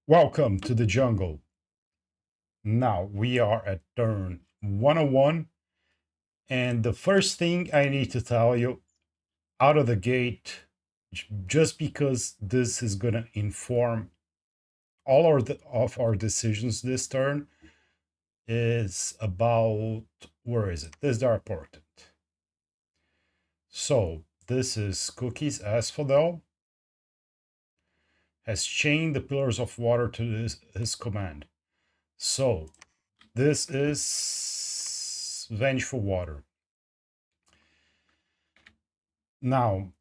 Welcome to the jungle. Now we are at turn 101, and the first thing I need to tell you out of the gate, just because this is going to inform of our decisions this turn, is about where is it? This is the important. So this is Cookie's Asphodel has chained the pillars of water to his command. So this is Vengeful Water. Now,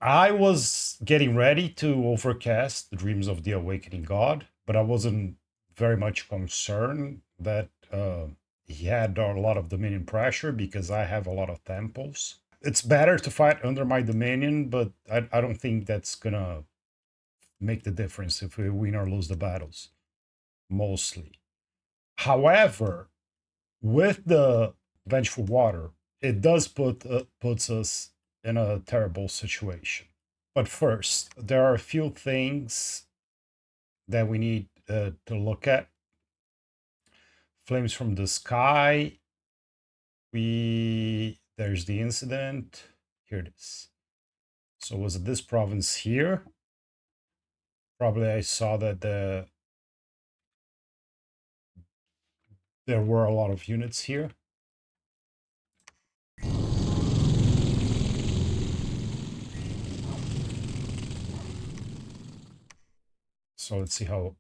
I was getting ready to overcast the Dreams of the Awakening God, but I wasn't very much concerned that he had a lot of Dominion pressure because I have a lot of temples. It's better to fight under my Dominion, but I don't think that's gonna make the difference if we win or lose the battles, mostly. However, with the Vengeful Water, it does puts us in a terrible situation. But first, there are a few things that we need to look at. Flames from the sky. There's the incident. Here it is. So was it this province here? Probably I saw that there were a lot of units here. So let's see how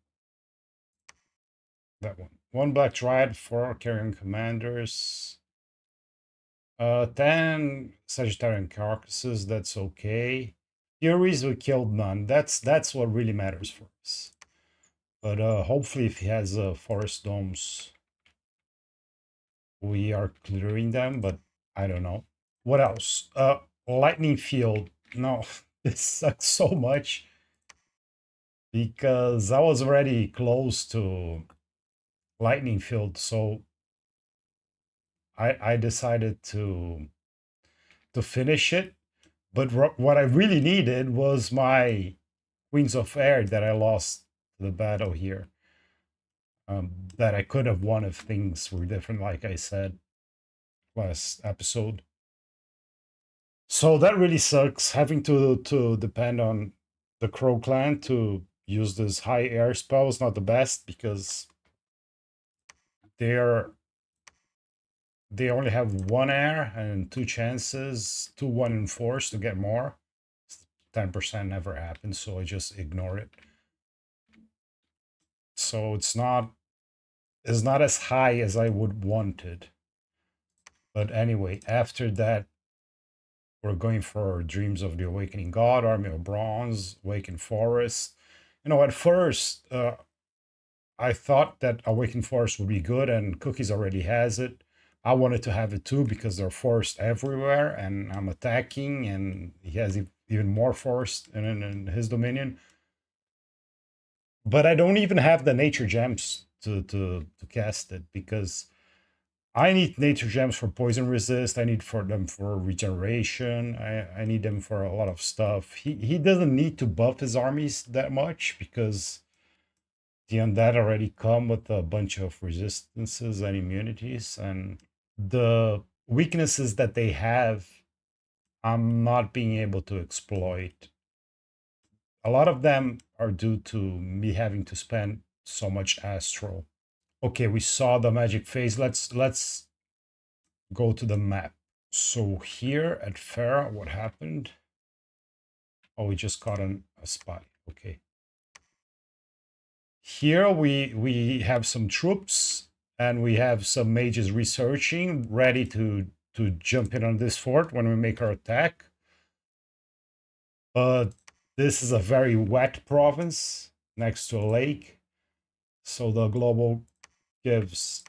that one. One black dryad, 4 carrion commanders. 10 Sagittarian carcasses, that's okay. Furies, we killed none. That's what really matters for us. But hopefully if he has forest domes, we are clearing them, but I don't know. What else? Lightning field. No, this sucks so much because I was already close to lightning field, so I decided to finish it. But what I really needed was my Queens of Air that I lost the battle here. That I could have won if things were different, like I said last episode. So that really sucks, having to depend on the Crow clan to use this high air spell is not the best because they're they only have 1 air and 2 chances, 1 in force to get more. 10% never happens, so I just ignore it. So it's not as high as I would want it. But anyway, after that, we're going for Dreams of the Awakening God, Army of Bronze, Awakened Forest. At first, I thought that Awakened Forest would be good, and Cookies already has it. I wanted to have it too because there are forests everywhere, and I'm attacking, and he has even more forest in his dominion. But I don't even have the nature gems to cast it because I need nature gems for poison resist. I need for them for regeneration. I need them for a lot of stuff. He doesn't need to buff his armies that much because the undead already come with a bunch of resistances and immunities, and the weaknesses that they have, I'm not being able to exploit. A lot of them are due to me having to spend so much astral. Okay, we saw the magic phase. Let's go to the map. So here at Farah, what happened? Oh, we just caught a spy. Okay. Here we have some troops and we have some mages researching, ready to jump in on this fort when we make our attack. But this is a very wet province next to a lake, so the global gives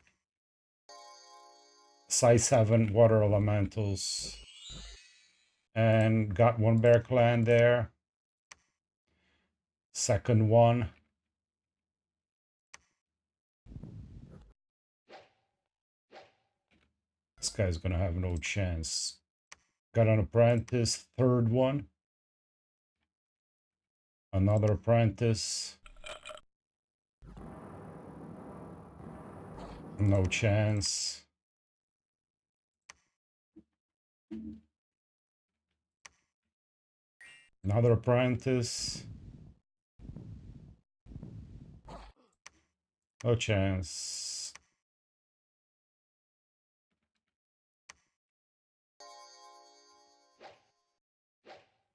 size 7 water elementals and got one bear clan there. Second one. This guy's gonna have no chance. Got an apprentice, third one. Another apprentice. No chance. Another apprentice. No chance.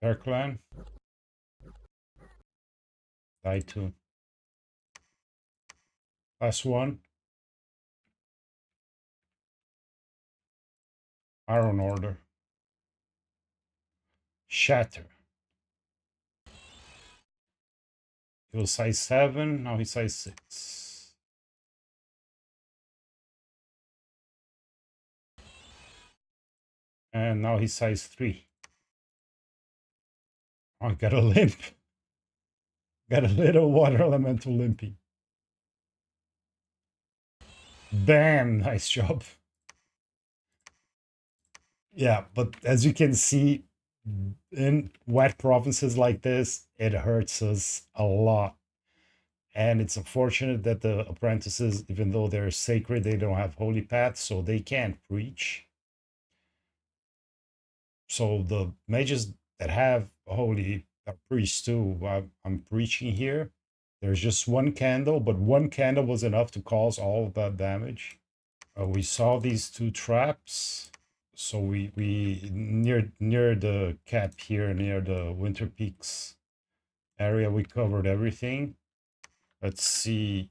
Their clan. Die too. Last one. Iron Order. Shatter. He was size 7, now he's size 6. And now he's size 3. Oh, I got a limp. Got a little water elemental limping. Bam! Nice job. Yeah, but as you can see, in wet provinces like this, it hurts us a lot. And it's unfortunate that the apprentices, even though they're sacred, they don't have holy paths, so they can't preach. So the mages that have holy are priests too. I'm preaching here. There's just one candle, but one candle was enough to cause all of that damage. We saw these two traps. So we near the cap here, near the Winter Peaks area, we covered everything. Let's see.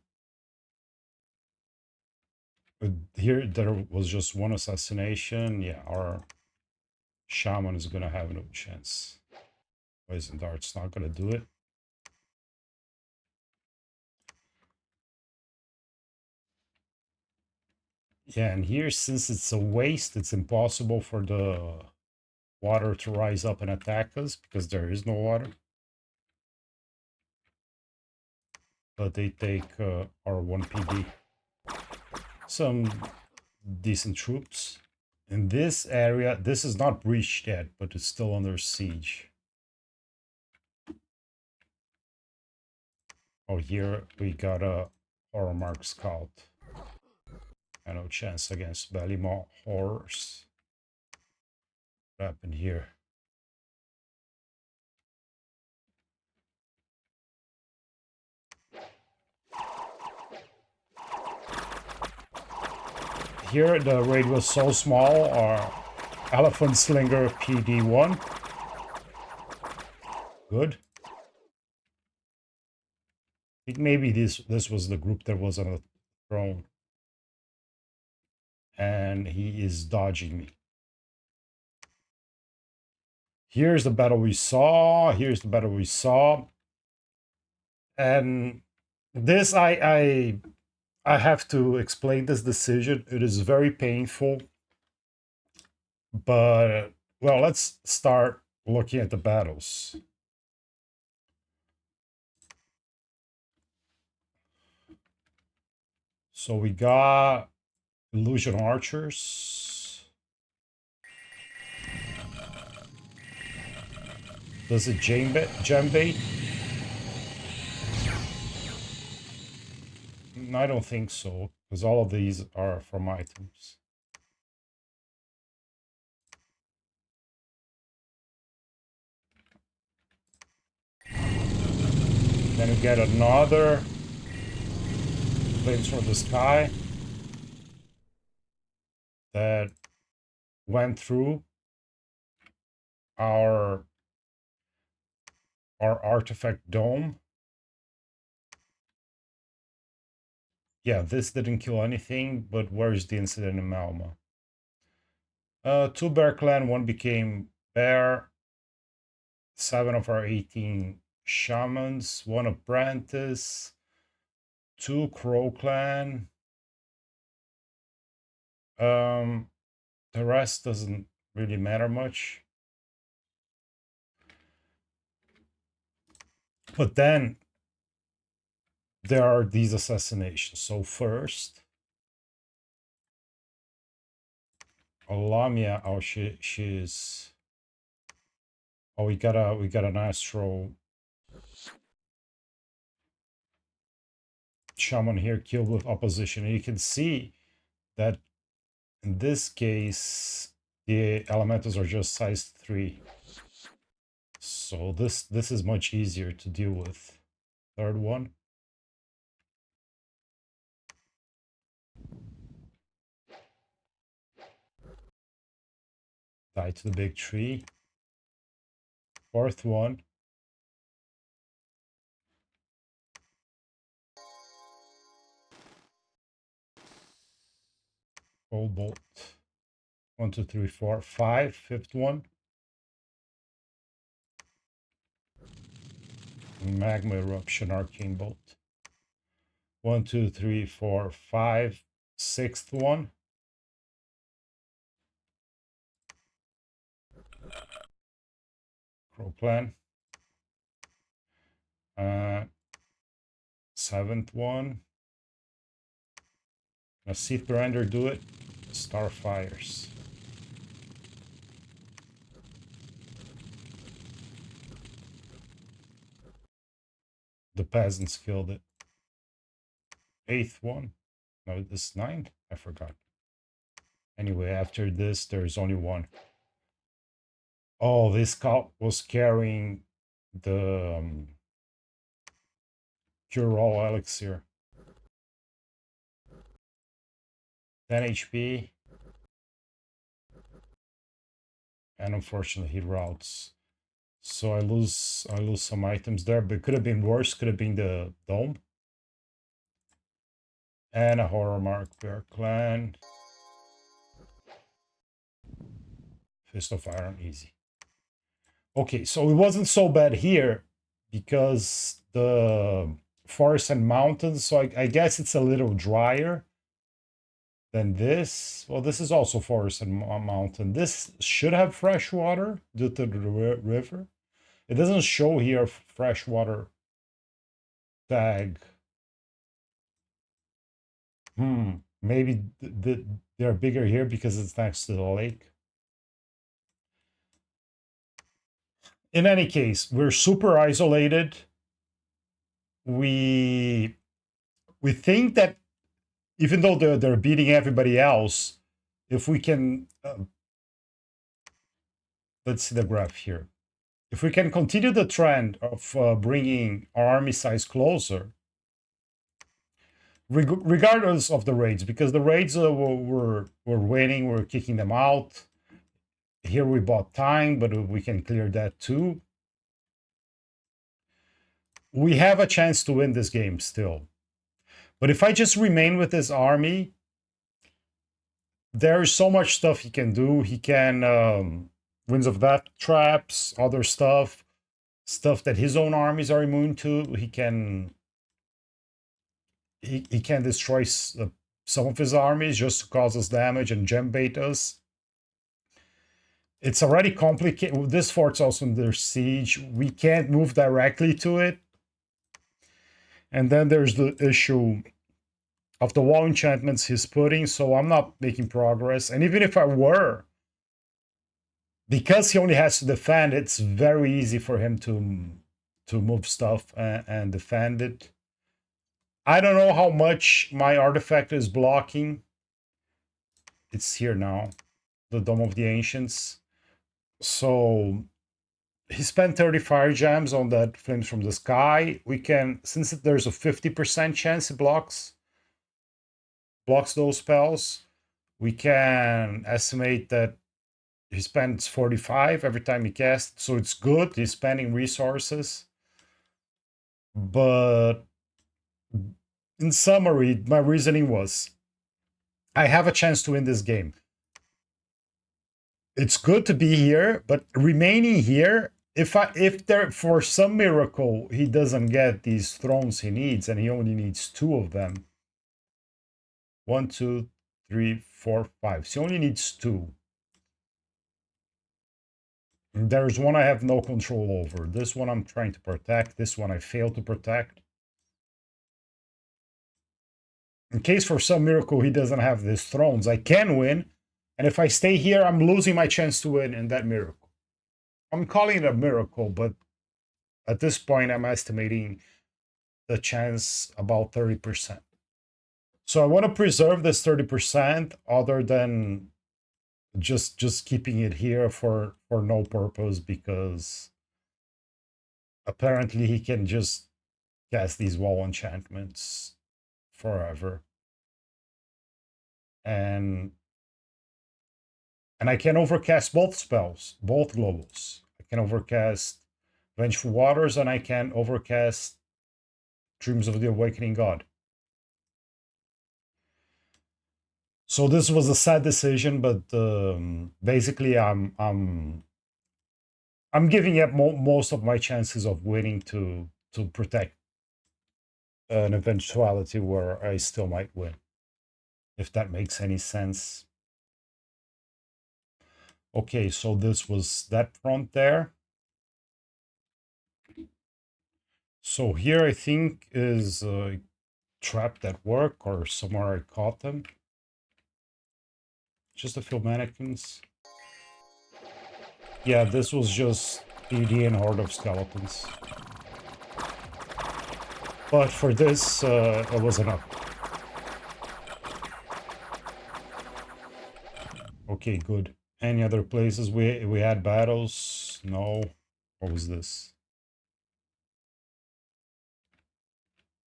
Here there was just one assassination. Yeah, our shaman is gonna have no chance. Poison dart's not gonna do it. Yeah, and here, since it's a waste, it's impossible for the water to rise up and attack us because there is no water. But they take our 1 PD. Some decent troops. In this area, this is not breached yet, but it's still under siege. Oh, here we got a horror mark scout. And no chance against Ballymaw horrors. What happened here? Here the raid was so small, our Elephant Slinger PD1. Good. I think maybe this was the group that was on the throne. And he is dodging me. Here's the battle we saw. Here's the battle we saw. And this I have to explain this decision. It is very painful. But well, let's start looking at the battles. So we got illusion archers. Does it gem bait? I don't think so, because all of these are from items. Then you get another Flames from the Sky that went through our artifact dome. Yeah, this didn't kill anything, but where's the incident in Malma? 2 bear clan, 1 became bear. 7 of our 18 shamans, 1 apprentice, 2 crow clan. The rest doesn't really matter much. But then there are these assassinations. So first, Lamia, oh she's oh we got an astral shaman here killed with opposition. And you can see that in this case, the elementals are just size 3. So this is much easier to deal with. Third one. Die to the big tree. Fourth one. Full bolt. 1, 2, 3, 4, 5. Fifth one. Magma eruption, arcane bolt. 1, 2, 3, 4, 5. Sixth one. Crow plan. Seventh one. Now Seath Brander do it. Starfires. The peasants killed it. Eighth one. No, this is 9? I forgot. Anyway, after this, there's only one. Oh, this cop was carrying the Cure All Elixir. 10 HP. And unfortunately, he routes. So I lose some items there, but it could have been worse. Could have been the dome. And a horror mark Bear Clan. Fist of Iron, easy. Okay, so it wasn't so bad here because the forest and mountains, so I guess it's a little drier than this. Well, this is also forest and mountain. This should have fresh water due to the river. It doesn't show here freshwater tag. Maybe they're bigger here because it's next to the lake. In any case, we're super isolated. We think that even though they're beating everybody else, if we can, let's see the graph here. If we can continue the trend of bringing our army size closer, regardless of the raids, because the raids we're winning, we're kicking them out. Here we bought time, but we can clear that too. We have a chance to win this game still. But if I just remain with this army, there is so much stuff he can do. He can Winds of Death traps, other stuff that his own armies are immune to. He can destroy some of his armies just to cause us damage and gem bait us. It's already complicated. This fort's also under siege. We can't move directly to it. And then there's the issue of the wall enchantments he's putting, so I'm not making progress. And even if I were, because he only has to defend, it's very easy for him to move stuff and defend it. I don't know how much my artifact is blocking. It's here now, the Dome of the Ancients. So he spent 30 fire gems on that Flames from the Sky. We can, since there's a 50% chance it blocks those spells, we can estimate that he spends 45 every time he casts. So it's good, he's spending resources. But in summary, my reasoning was, I have a chance to win this game. It's good to be here, but remaining here, if there for some miracle he doesn't get these thrones he needs, and he only needs 2 of them. 1, 2, 3, 4, 5. So he only needs 2. There's one I have no control over. This one I'm trying to protect. This one I fail to protect. In case for some miracle he doesn't have these thrones, I can win. And if I stay here, I'm losing my chance to win in that miracle. I'm calling it a miracle, but at this point, I'm estimating the chance about 30%. So I want to preserve this 30% other than just keeping it here for no purpose, because apparently he can just cast these wall enchantments forever. And I can overcast both spells, both globals. I can overcast Vengeful Waters and I can overcast Dreams of the Awakening God. So this was a sad decision, but basically I'm giving up most of my chances of winning to protect an eventuality where I still might win, if that makes any sense. Okay, so this was that front there. So here I think is trapped at work or somewhere I caught them. Just a few mannequins. Yeah, this was just ED and Horde of Skeletons. But for this, it was enough. Okay, good. Any other places we had battles? No. What was this?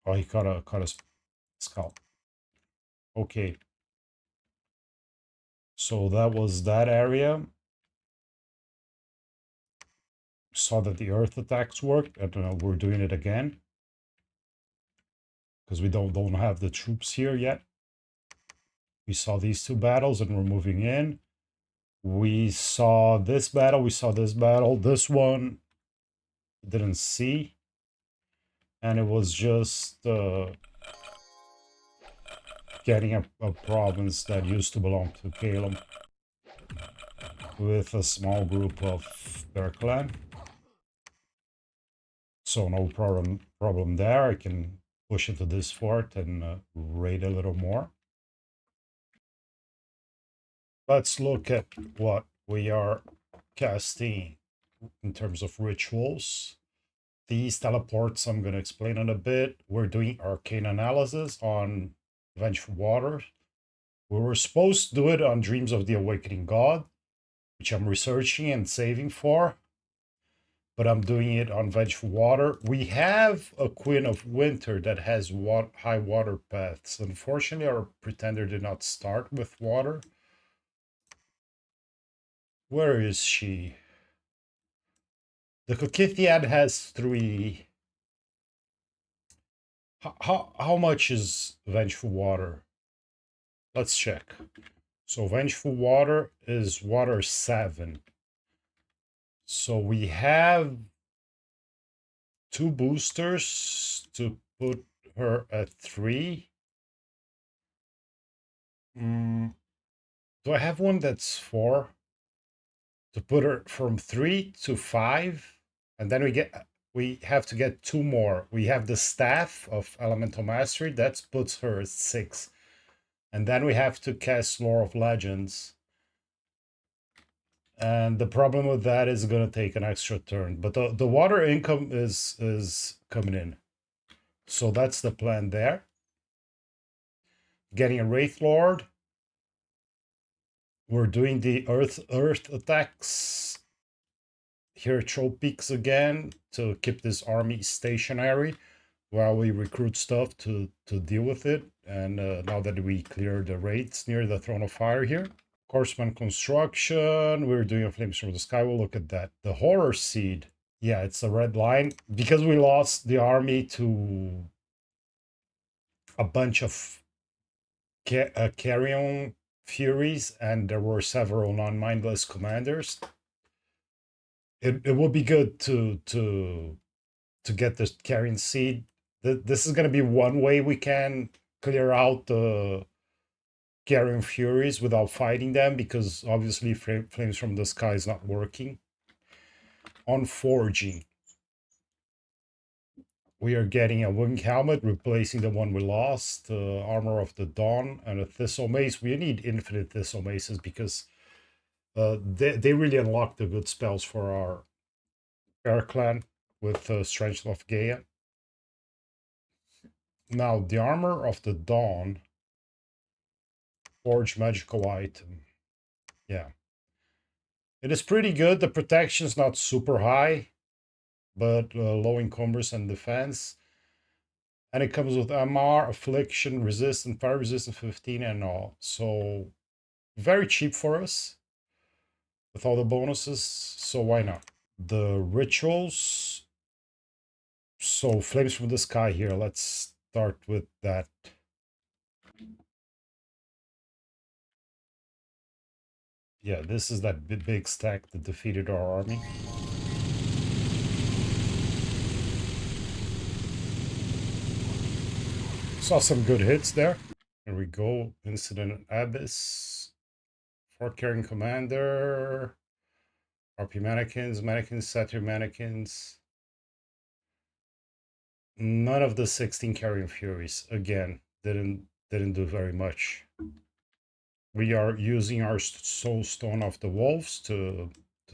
Oh, he caught a scalp. Okay. So that was that area. Saw that the earth attacks worked. I don't know, we're doing it again. Because we don't have the troops here yet. We saw these two battles and we're moving in. We saw this battle, we saw this battle. This one didn't see. And it was just getting a province that used to belong to Calum with a small group of their clan. So no problem there. I can push into this fort and raid a little more. Let's look at what we are casting in terms of rituals. These teleports I'm going to explain in a bit. We're doing arcane analysis on Vengeful Waters. We were supposed to do it on Dreams of the Awakening God, which I'm researching and saving for, but I'm doing it on Vengeful Water. We have a Queen of Winter that has high water paths. Unfortunately, our pretender did not start with water. Where is she? The Cocythiad has 3. How much is Vengeful Water? Let's check. So Vengeful Water is water 7. So we have 2 boosters to put her at 3. Do I have one that's 4? To put her from 3 to 5, and then we have to get 2 more. We have the Staff of Elemental Mastery that puts her at 6. And then we have to cast Lore of Legends. And the problem with that is going to take an extra turn. But the water income is coming in. So that's the plan there. Getting a Wraith Lord. We're doing the Earth attacks. Here Troll Peaks again to keep this army stationary while we recruit stuff to deal with it. And now that we clear the raids near the Throne of Fire here. Horseman Construction, we're doing a Flames from the Sky. We'll look at that. The Horror Seed. Yeah, it's a red line. Because we lost the army to a bunch of carrion furies, and there were several non-mindless commanders. It would be good to get this carrion seed. This is going to be one way we can clear out the carrion furies without fighting them, because obviously Flames from the Sky is not working. On forging, we are getting a wing helmet, replacing the one we lost, armor of the dawn, and a thistle mace. We need infinite thistle maces because they really unlock the good spells for our air clan with Strength of Gaia. Now, the armor of the dawn Forge magical item. Yeah. It is pretty good. The protection is not super high, but low encumbers and defense. And it comes with MR, Affliction, Resistant, Fire Resistant 15 and all. So very cheap for us with all the bonuses. So why not? The rituals. So Flames from the Sky here. Let's start with that. Yeah, this is that big stack that defeated our army. Saw some good hits there. Here we go. Incident Abyss. Fort Carrying Commander. RP Mannequins, Satyr Mannequins. None of the 16 Carrying Furies. Again, didn't do very much. We are using our Soul Stone of the Wolves to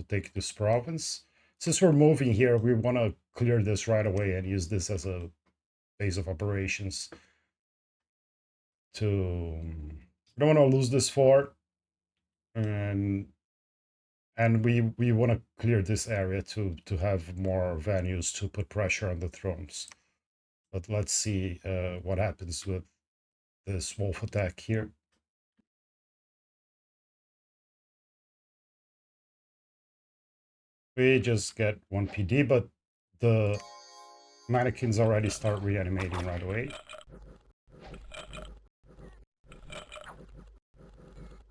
take this province. Since we're moving here, we want to clear this right away and use this as a base of operations to we don't want to lose this fort, and we want to clear this area to have more venues to put pressure on the thrones. But let's see what happens with this wolf attack here. We just get 1 PD, but the mannequins already start reanimating right away.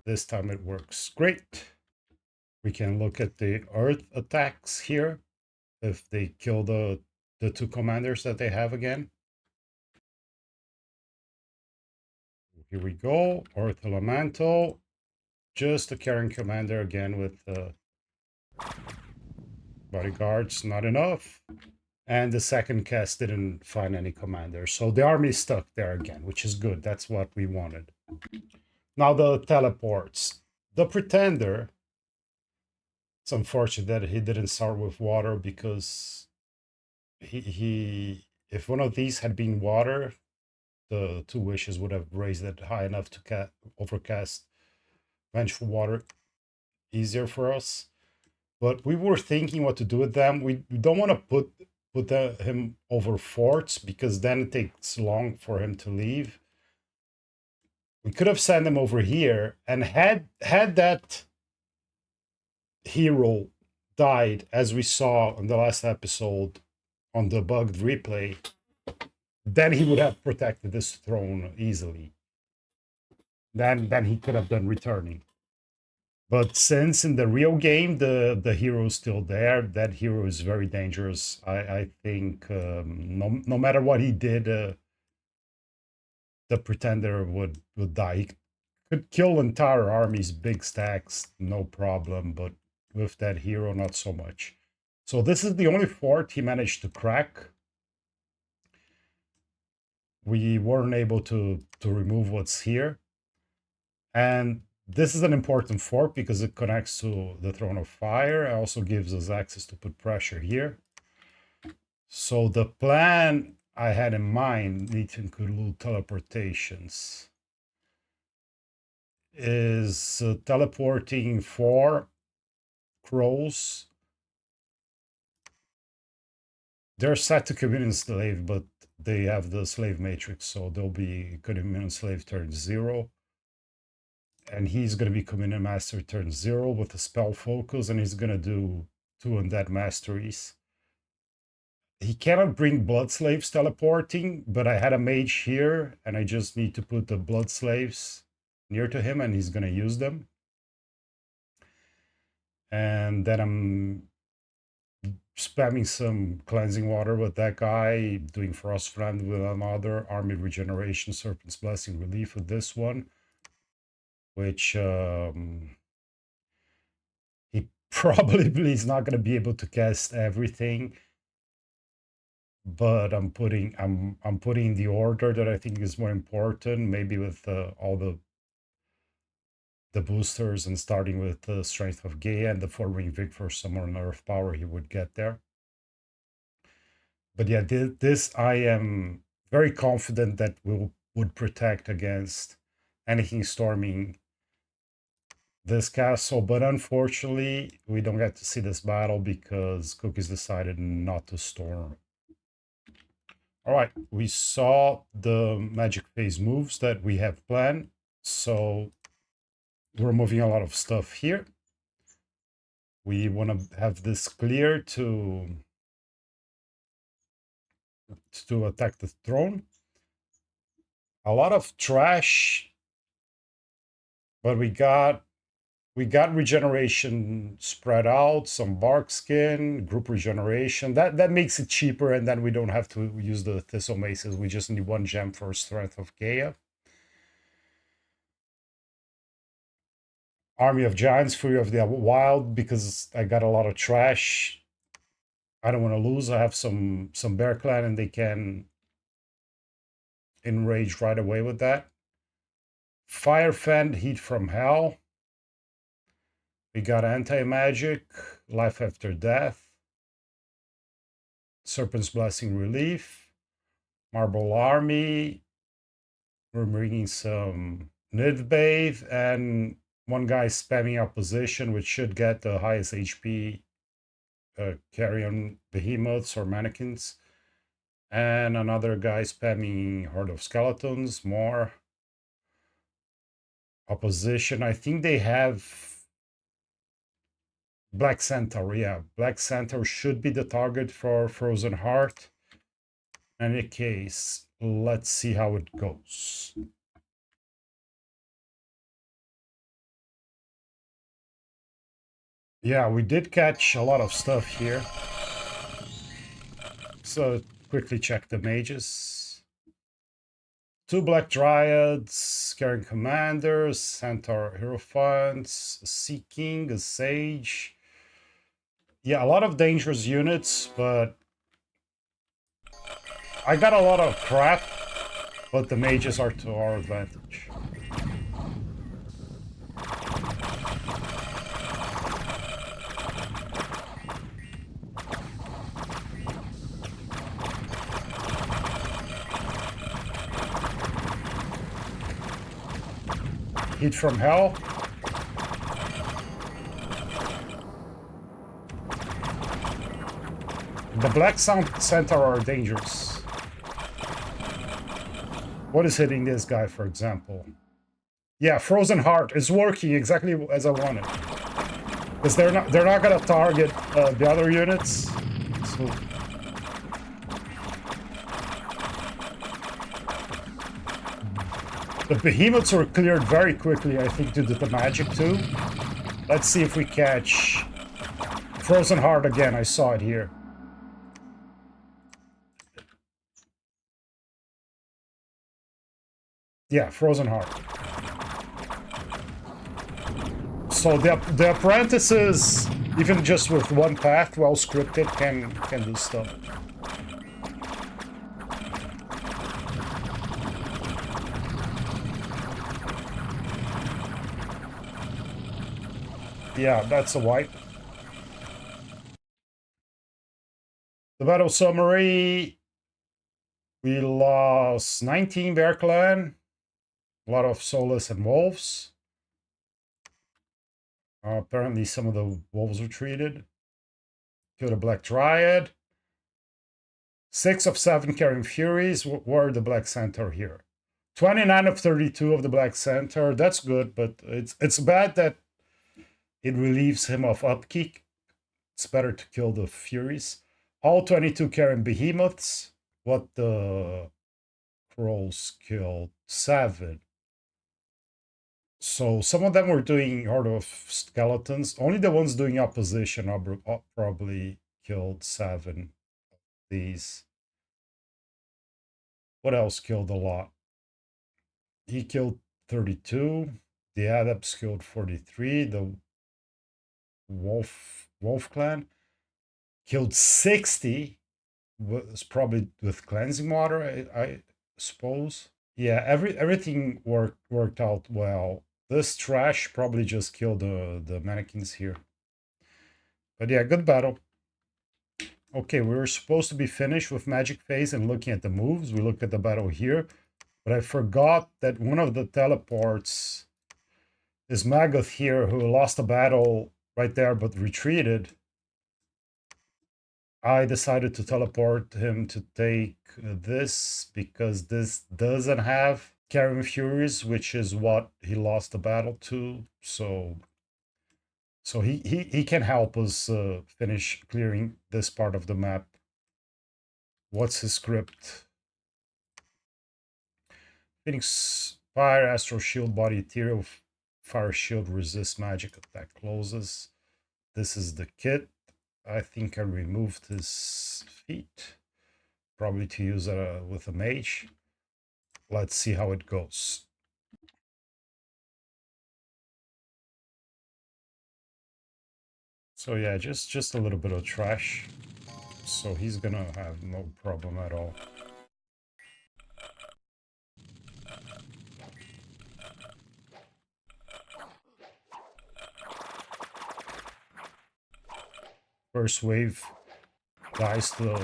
This time it works great. We can look at the earth attacks here. If they kill the two commanders that they have again. Here we go. Earth Elemental. Just a carrying commander again with bodyguards. Not enough. And the second cast didn't find any commander. So the army is stuck there again, which is good. That's what we wanted. Now the teleports. The Pretender. It's unfortunate that he didn't start with water because he if one of these had been water, the two wishes would have raised it high enough to overcast Vengeful Water easier for us. But we were thinking what to do with them. We don't want to put him over forts because then it takes long for him to leave. We could have sent him over here, and had that hero died, as we saw in the last episode on the bugged replay, then he would have protected this throne easily. Then he could have done returning. But since in the real game the hero is still there, that hero is very dangerous. I think no matter what he did, the Pretender would die. He could kill entire armies, big stacks, no problem. But with that hero, not so much. So this is the only fort he managed to crack. We weren't able to remove what's here. And this is an important fort because it connects to the Throne of Fire. It also gives us access to put pressure here. So the plan I had in mind, need to include teleportations, is teleporting 4 crows. They're set to Communion Slave, but they have the slave matrix, so they'll be Communion Slave turn 0. And he's going to be Communion Master turn 0 with a spell focus, and he's going to do 2 Undead Masteries. He cannot bring Blood Slaves teleporting, but I had a mage here, and I just need to put the Blood Slaves near to him, and he's going to use them. And then I'm spamming some Cleansing Water with that guy, doing Frostbrand with another, Army Regeneration, Serpent's Blessing, Relief with this one, which he probably is not going to be able to cast everything, but I'm putting the order that I think is more important, maybe with all the boosters, and starting with the Strength of Gaia and the 4-ring Vic for some more nerf power he would get there. But yeah, this I am very confident that we would protect against anything storming this castle, but unfortunately we don't get to see this battle because Cookies decided not to storm. All right, we saw the magic phase moves that we have planned, so we're moving a lot of stuff here. We want to have this clear to attack the throne. A lot of trash, but we got regeneration spread out, some bark skin, group regeneration. That makes it cheaper, and then we don't have to use the thistle maces. We just need 1 gem for strength of Gaia. Army of Giants, Fury of the Wild, because I got a lot of trash. I don't want to lose. I have some Bear Clan, and they can enrage right away with that. Fire Fend, Heat from Hell. We got Anti-Magic, Life After Death, Serpent's Blessing Relief, Marble Army. We're bringing some Nidavangr, and one guy spamming opposition, which should get the highest HP carrion behemoths or mannequins. And another guy spamming Horde of Skeletons, more opposition. I think they have Black Centaur. Yeah, Black Centaur should be the target for Frozen Heart. In any case, let's see how it goes. Yeah, we did catch a lot of stuff here. So quickly check the mages. 2 Black Dryads, carrying commanders, Centaur Hierophants, a Sea King, a Sage. Yeah, a lot of dangerous units, but I got a lot of crap, but the mages are to our advantage. Heat from Hell. The Black Centaur are dangerous. What is hitting this guy, for example? Yeah, Frozen Heart is working exactly as I wanted. Because they're not gonna target the other units. So the behemoths were cleared very quickly, I think, due to the magic too. Let's see if we catch Frozen Heart again. I saw it here. Yeah, Frozen Heart. So the apprentices, even just with one path, well scripted, can do stuff. Yeah, that's a wipe. The battle summary: we lost 19 Bear Clan, a lot of Soulless and Wolves. Apparently some of the Wolves retreated. Killed a Black Dryad. 6 of 7 carrying Furies. Were the Black Centaur here? 29 of 32 of the Black Centaur. That's good, but it's bad that it relieves him of upkeep. It's better to kill the Furies. All 22 carrying Behemoths. What the Trolls killed? 7. So some of them were doing Horde of Skeletons. Only the ones doing opposition probably killed 7 of these. What else killed a lot? He killed 32. The Adepts killed 43. The Wolf Clan killed 60. Was probably with cleansing water, I suppose. Yeah, everything worked out well. This trash probably just killed the mannequins here. But yeah, good battle. Okay, we were supposed to be finished with Magic Phase and looking at the moves. We look at the battle here. But I forgot that one of the teleports is Maggoth here, who lost a battle right there but retreated. I decided to teleport him to take this because this doesn't have Carrion Furies, which is what he lost the battle to. So he can help us finish clearing this part of the map. What's his script? Phoenix Fire, Astral Shield, Body Ethereal, Fire Shield, Resist Magic Attack Closes. This is the kit. I think I removed his feet, probably to use with a mage. Let's see how it goes. So yeah, just a little bit of trash. So he's gonna have no problem at all. First wave dies to...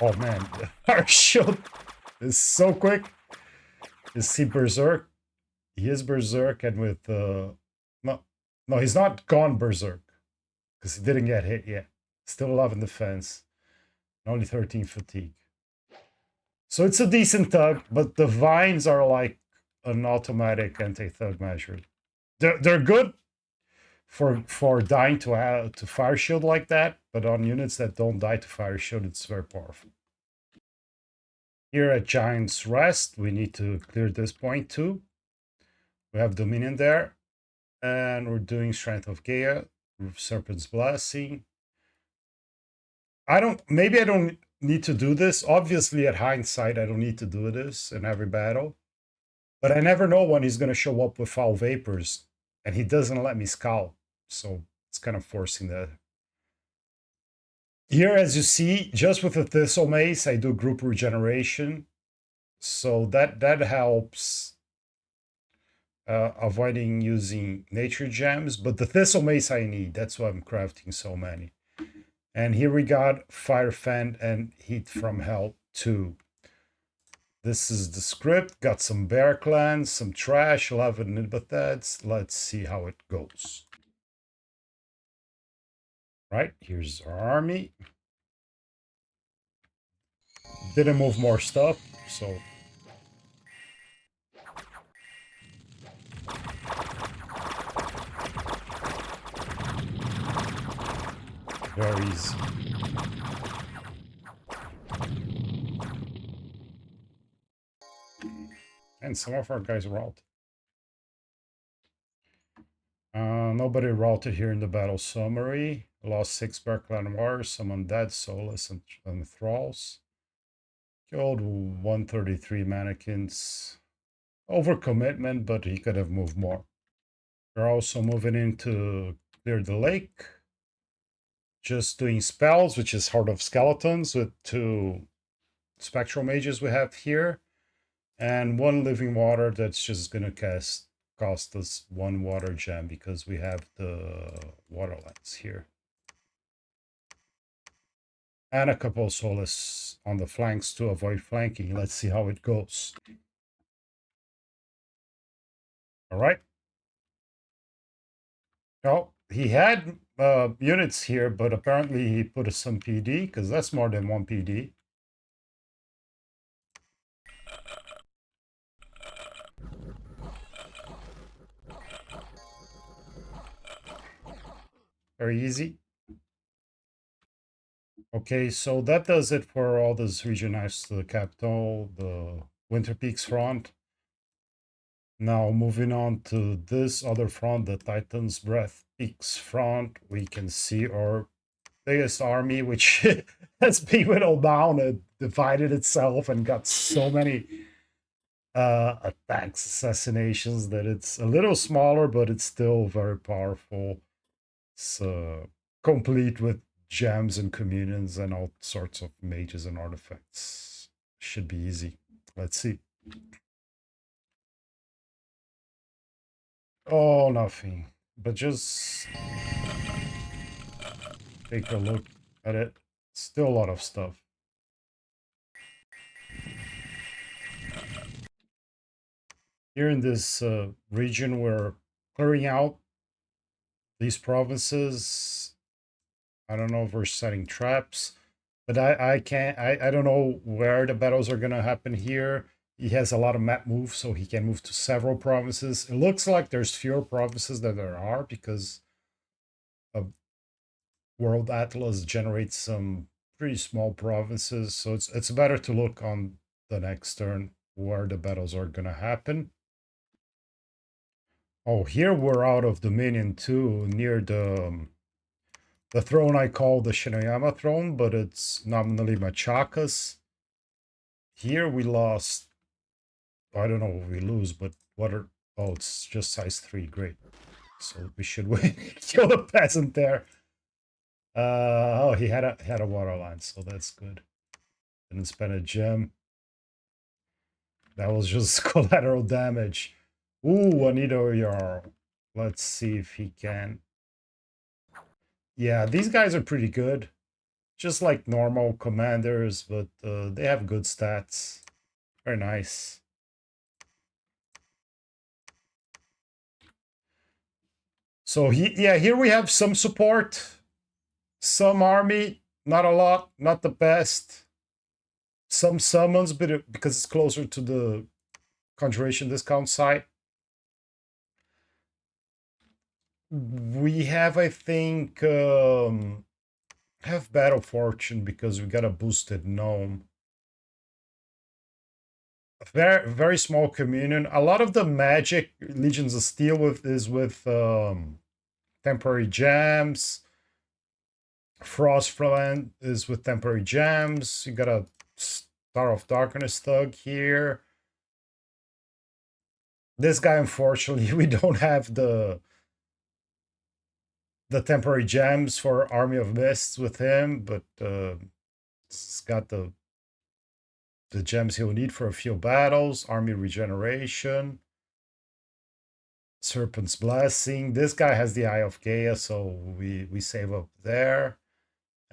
Oh man, our shield is so quick. Is he berserk? He is berserk, and with no, he's not gone berserk because he didn't get hit yet. Still 11 defense, only 13 fatigue. So it's a decent thug, but the vines are like an automatic anti-thug measure. They're good for dying to fire shield like that, but on units that don't die to fire shield, it's very powerful. Here at Giant's Rest, we need to clear this point too. We have Dominion there, and we're doing Strength of Gaia, Serpent's Blessing. Maybe I don't need to do this. Obviously, at hindsight, I don't need to do this in every battle. But I never know when he's going to show up with Foul Vapors, and he doesn't let me scout. So it's kind of forcing that. Here, as you see, just with the Thistle Mace, I do group regeneration. So that helps avoiding using nature gems. But the Thistle Mace I need. That's why I'm crafting so many. And here we got Fire Fan and Heat from Hell 2. This is the script. Got some Bear Clans, some trash, 11 Nidavangr. Let's see how it goes. Right, here's our army. Didn't move more stuff, so... Very easy. And some of our guys rolled. Nobody routed here in the battle summary. Lost 6 Bear Clan Warriors, some undead, soulless, and thralls. Killed 133 mannequins. Overcommitment, but he could have moved more. We're also moving in to clear the lake. Just doing spells, which is Heart of Skeletons with 2 Spectral Mages we have here. And 1 Living Water that's just going to cost us 1 water gem because we have the Waterlands here. And a couple of Solace on the flanks to avoid flanking. Let's see how it goes. All right. Oh, he had units here, but apparently he put some PD because that's more than 1 PD. Very easy. Okay, so that does it for all this region next to the capital, the Winter Peaks front. Now moving on to this other front, the Titan's Breath Peaks front, we can see our biggest army, which has been whittled down and divided itself and got so many attacks, assassinations, that it's a little smaller, but it's still very powerful. It's complete with gems and communions and all sorts of mages and artifacts. Should be easy. Let's see. Oh, nothing. But just take a look at it. Still a lot of stuff. Here in this region, we're clearing out these provinces. I don't know if we're setting traps, but I can't. I don't know where the battles are gonna happen here. He has a lot of map moves, so he can move to several provinces. It looks like there's fewer provinces than there are because World Atlas generates some pretty small provinces, so it's better to look on the next turn where the battles are gonna happen. Oh, here we're out of Dominion too, near the throne I call the Shinoyama throne, but it's nominally Machaca's. Here we lost. I don't know what we lose, but what are? Oh, it's just size 3. Great. So we should win. Kill the peasant there. Oh, he had a water line, so that's good. Didn't spend a gem. That was just collateral damage. Ooh, Anito Jarl. Let's see if he can. Yeah, these guys are pretty good. Just like normal commanders, but they have good stats. Very nice. So yeah, here we have some support. Some army, not a lot, not the best. Some summons, but because it's closer to the conjuration discount site. We have, I think, have battle fortune because we got a boosted gnome. A very small communion. A lot of the magic Legions of Steel is with temporary gems. Frostland is with temporary gems. You got a Star of Darkness thug here. This guy, unfortunately, we don't have the temporary gems for Army of Mists with him, but it's got the gems he'll need for a few battles. Army regeneration, Serpent's Blessing. This guy has the Eye of Gaia, so we save up there.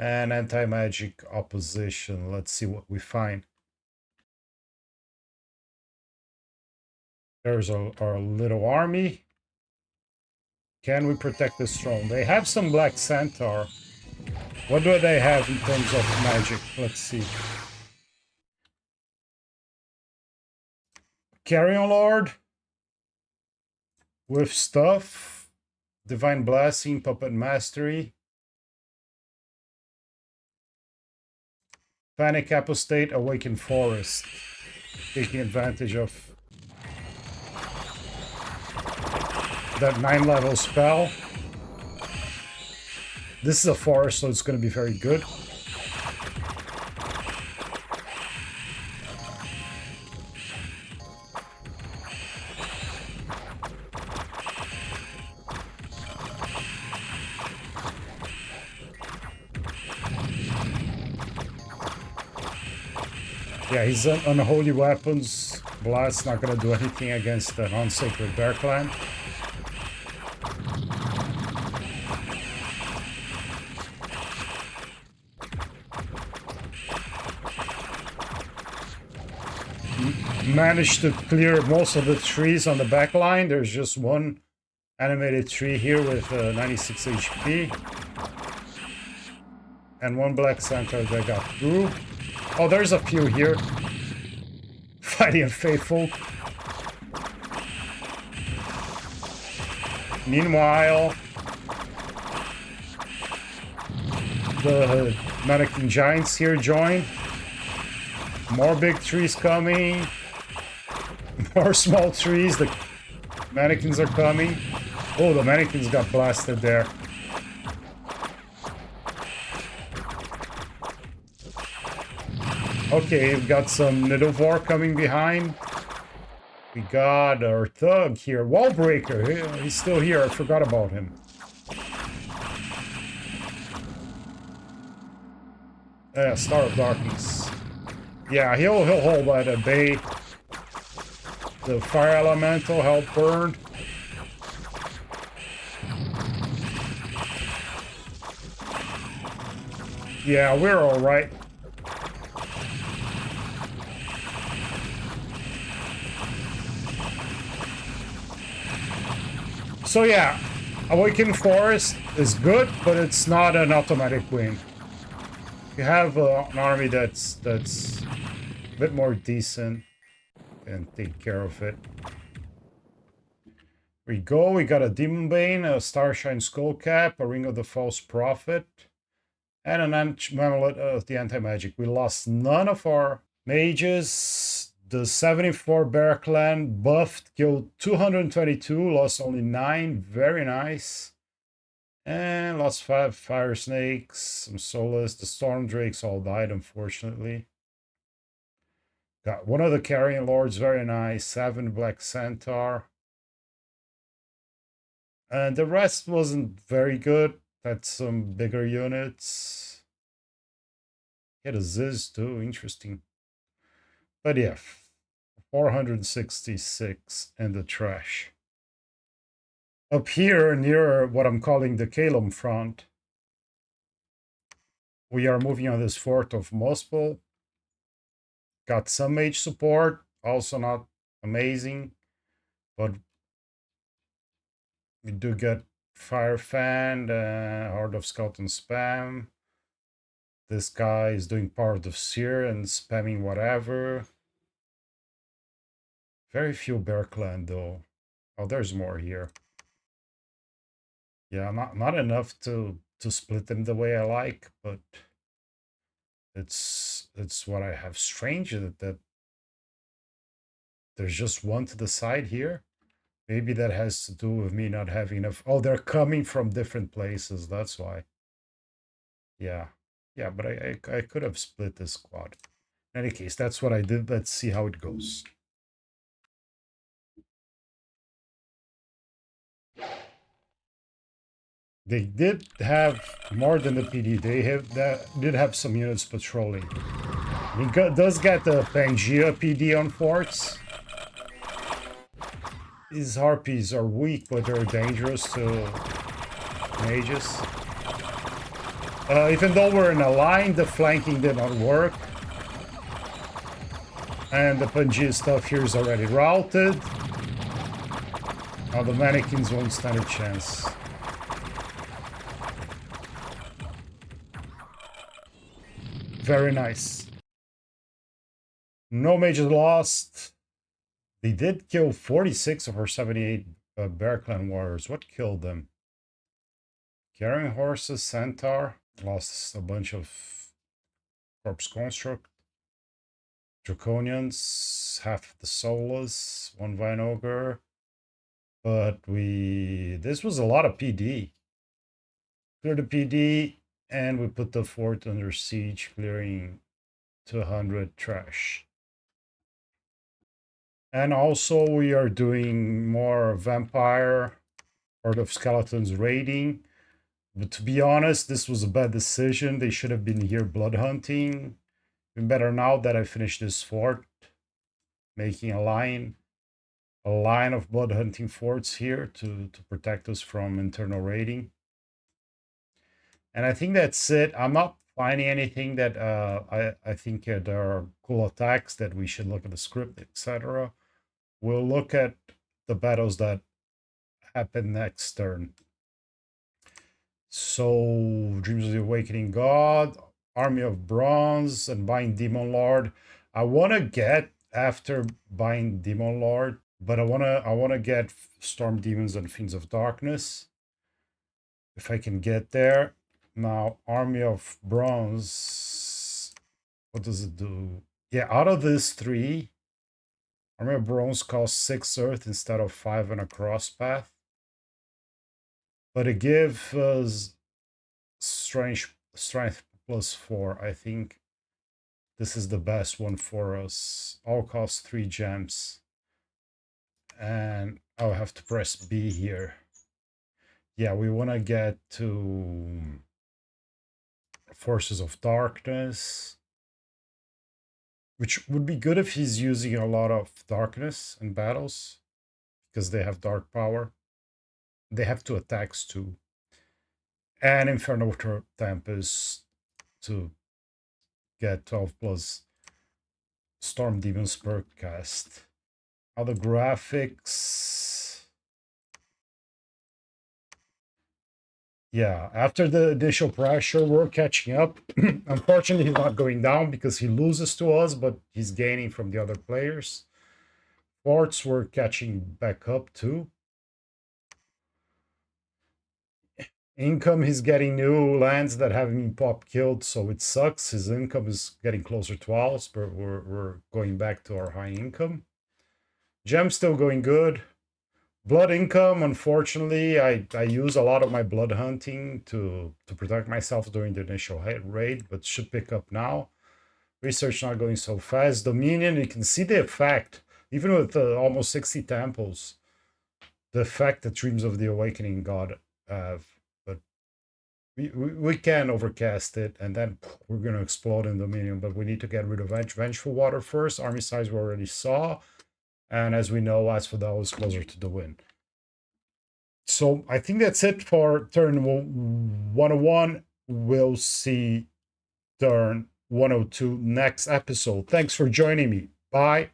And anti-magic opposition. Let's see what we find. There's our little army. Can we protect this throne? They have some Black Centaur. What do they have in terms of magic? Let's see. Carrion Lord with stuff. Divine Blessing, Puppet Mastery. Panic Apostate, Awakened Forest. Taking advantage of that 9-level spell. This is a forest, so it's going to be very good. Yeah, he's unholy weapons. Blast's not going to do anything against the non-sacred bear clan. Managed to clear most of the trees on the back line. There's just one animated tree here with 96 HP. And one Black Centaur that got through. Oh, there's a few here. Fighting a Faithful. Meanwhile, the Mannequin Giants here join. More big trees coming. More small trees. The mannequins are coming. Oh, the mannequins got blasted there. Okay, we've got some Nidavangr coming behind. We got our thug here. Wallbreaker. He's still here. I forgot about him. Yeah, Star of Darkness. Yeah, he'll hold that at bay. The fire elemental help burn. Yeah, we're all right. So yeah, Awakened Forest is good, but it's not an automatic win. You have an army that's a bit more decent and take care of it. We go. We got a Demon Bane, a Starshine Skullcap, a Ring of the False Prophet, and an Amulet of the Anti-Magic. We lost none of our mages. The 74 Bear Clan buffed, killed 222, lost only 9. Very nice. And lost 5 Fire Snakes, some Solus. The Storm Drakes all died, unfortunately. Got one of the Carrion Lords, very nice. 7 Black Centaur. And the rest wasn't very good. Had some bigger units. Had a Ziz too, interesting. But yeah, 466 in the trash. Up here, near what I'm calling the Calum front, we are moving on this fort of Mospel. Got some mage support, also not amazing, but we do get Fire Fan, Horde of Scout and Spam. This guy is doing part of Seer and spamming whatever. Very few Bear Clan though. Oh, there's more here. Yeah, not enough to split them the way I like, but it's what I have. Strange that there's just one to the side here. Maybe that has to do with me not having enough. Oh, they're coming from different places. That's why. Yeah, yeah, but I could have split this squad. In any case, that's what I did. Let's see how it goes. They did have more than the PD. They have that did have some units patrolling. He does get the Pangea PD on forts. These harpies are weak, but they're dangerous to mages. Even though we're in a line, the flanking did not work. And the Pangea stuff here is already routed. Now the mannequins won't stand a chance. Very nice. No mages lost. They did kill 46 of our 78 Bear Clan warriors. What killed them? Carrying horses, Centaur. Lost a bunch of Corpse Construct. Draconians, half the Soulless, 1 Vine Ogre. But this was a lot of PD. Clear the PD, and we put the fort under siege, clearing 200 trash. And also we are doing more vampire, Horde of Skeletons raiding. But to be honest, this was a bad decision. They should have been here blood hunting. Even better now that I finished this fort, making a line of blood hunting forts here to protect us from internal raiding. And I think that's it. I'm not finding anything that I think there are cool attacks that we should look at the script, etc. We'll look at the battles that happen next turn. So, Dreams of the Awakening God, Army of Bronze, and Bind Demon Lord. I want to get after Bind Demon Lord, but I wanna get Storm Demons and Fiends of Darkness. If I can get there. Now, Army of Bronze. What does it do? Yeah, out of these 3, Army of Bronze costs 6 Earth instead of 5 and a cross path. But it gives us strength +4. I think this is the best one for us. All costs 3 gems. And I'll have to press B here. Yeah, we want to get to Forces of Darkness, which would be good if he's using a lot of darkness in battles, because they have dark power. They have 2 attacks too. And Inferno Tempest to get 12 plus Storm Demons per cast. Other graphics. Yeah, after the initial pressure, we're catching up. Unfortunately, he's not going down because he loses to us, but he's gaining from the other players. Forts were catching back up too. Income, he's getting new lands that haven't been pop killed, so it sucks. His income is getting closer to ours, but we're going back to our high income. Gem's still going good. Blood income, unfortunately, I use a lot of my blood hunting to protect myself during the initial raid, but should pick up now. Research not going so fast. Dominion, you can see the effect, even with almost 60 temples, the effect that Dreams of the Awakening God have. But we can overcast it, and then we're going to explode in Dominion, but we need to get rid of Vengeful Water first. Army size we already saw, and as we know, Asphodel is closer to the win. So I think that's it for turn 101. We'll see turn 102 next episode. Thanks for joining me. Bye.